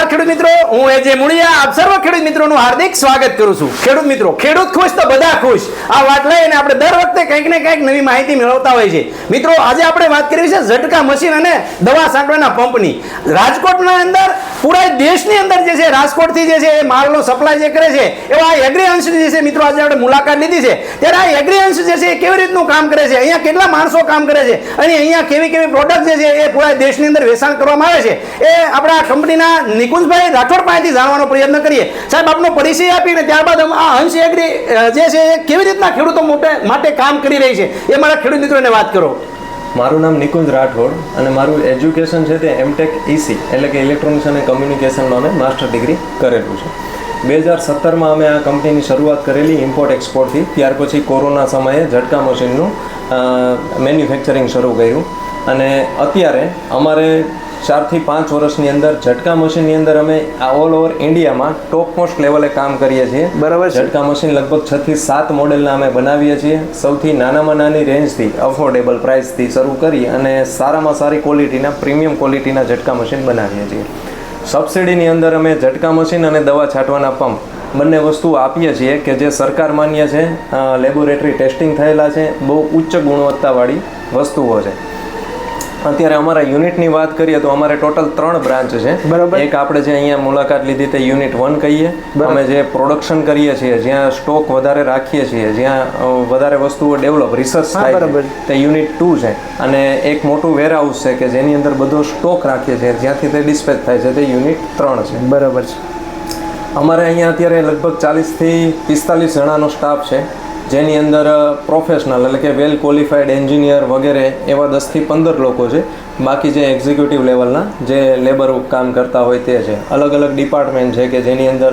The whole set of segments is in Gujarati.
નમસ્કાર ખેડૂત મિત્રો, હું એજે મુળિયા આપ સર્વ ખેડૂત મિત્રોનું હાર્દિક સ્વાગત કરું છું। ખેડૂત મિત્રો, ખેડૂત ખુશ તો બધા ખુશ, આ વાત લઈને આપણે દર વખતે કંઈક ને કંઈક નવી માહિતી મેળવતા હોય છે। મિત્રો, આજે આપણે વાત કરવી છે ઝટકા મશીન અને દવા છાંટવાના પંપની। રાજકોટના અંદર પૂરા દેશની અંદર જે છે, રાજકોટથી જે છે એ માલનો સપ્લાય જે કરે છે એવા એગ્રી અંશ જે છે મિત્રો, આજે આપણે મુલાકાત લીધી છે। ત્યારે આ એગ્રી અંશ જે છે એ કેવી રીતનું કામ કરે છે, અહીંયા કેટલા માણસો કામ કરે છે અને અહીંયા કેવી કેવી પ્રોડક્ટ જે છે એ પૂરા દેશની અંદર વેચાણ કરવામાં આવે છે, એ આપણા કંપનીના નિકુંજભાઈ રાઠોડ પાસેથી જાણવાનો પ્રયત્ન કરીએ। સાહેબ, આપનો પરિચય આપીને ત્યારબાદ આ અંશ એગ્રી જે છે એ કેવી રીતના ખેડૂતો માટે કામ કરી રહી છે એ મારા ખેડૂત મિત્રોને વાત કરો। મારું નામ નિકુંજ રાઠોડ અને મારું એજ્યુકેશન છે તે એમટેક ઈસી એટલે કે ઇલેક્ટ્રોનિક્સ અને કમ્યુનિકેશનમાં અમે માસ્ટર ડિગ્રી કરેલું છે। 2017માં અમે આ કંપનીની શરૂઆત કરેલી ઇમ્પોર્ટ એક્સપોર્ટથી। ત્યાર પછી કોરોના સમયે ઝટકા મશીનનું મેન્યુફેક્ચરિંગ શરૂ કર્યું અને અત્યારે અમારે 4 થી 5 વર્ષની અંદર ઝટકા મશીનની અંદર અમે ઓલ ઓવર ઇન્ડિયામાં ટોપ મોસ્ટ લેવલે કામ કરીએ છીએ। બરાબર। ઝટકા મશીન લગભગ 6 થી 7 મોડેલના અમે બનાવીએ છીએ। સૌથી નાનામાં નાની રેન્જથી અફોર્ડેબલ પ્રાઇસથી શરૂ કરી અને સારામાં સારી ક્વોલિટીના પ્રીમિયમ ક્વોલિટીના ઝટકા મશીન બનાવીએ છીએ। સબસિડીની અંદર અમે ઝટકા મશીન અને દવા છાંટવાના પંપ બંને વસ્તુ આપીએ છીએ કે જે સરકાર માન્ય છે, લેબોરેટરી ટેસ્ટિંગ થયેલા છે, બહુ ઉચ્ચ ગુણવત્તાવાળી વસ્તુઓ છે। અત્યારે અમારા યુનિટની વાત કરીએ તો અમારે ટોટલ 3 બ્રાન્ચ છે। બરાબર। એક આપણે જે અહીંયા મુલાકાત લીધી તે યુનિટ 1 કહીએ, અમે જે પ્રોડક્શન કરીએ છીએ, જ્યાં સ્ટોક વધારે રાખીએ છીએ, જ્યાં વધારે વસ્તુઓ ડેવલપ રિસર્ચ થાય છે, તે યુનિટ 2 છે। અને એક મોટું વેરહાઉસ છે કે જેની અંદર બધો સ્ટોક રાખીએ છીએ, જ્યાંથી તે ડિસ્પેચ થાય છે, તે યુનિટ 3 છે। બરાબર છે। અમારે અહીંયા અત્યારે લગભગ 40 થી 45 જણાનો સ્ટાફ છે, જેની અંદર પ્રોફેશનલ એટલે કે વેલ ક્વોલિફાઈડ એન્જિનિયર વગેરે એવા 10 થી 15 લોકો છે। બાકી જે એક્ઝિક્યુટિવ લેવલના જે લેબર કામ કરતા હોય તે છે। અલગ અલગ ડિપાર્ટમેન્ટ છે કે જેની અંદર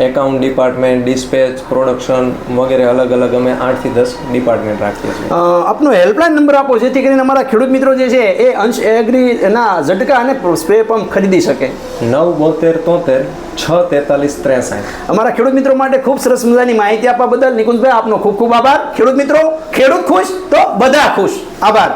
એકાઉન્ટ ડિપાર્ટમેન્ટ, ડિસ્પેચ, પ્રોડક્શન વગેરે અલગ અલગ અમે 8 થી 10 ડિપાર્ટમેન્ટ રાખીએ છીએ। આપનો હેલ્પલાઇન નંબર આપો જેથી કરીને અમારા ખેડૂત મિત્રો જે છે એ અંશ એગ્રીના ઝટકા અને સ્પ્રે પંપ ખરીદી શકે। 97273 64363। અમારા ખેડૂત મિત્રો માટે ખૂબ સરસ મજાની માહિતી આપવા બદલ નિકુંજભાઈ આપનો ખૂબ ખૂબ આભાર। ખેડૂત મિત્રો, ખેડૂત ખુશ તો બધા ખુશ। આભાર।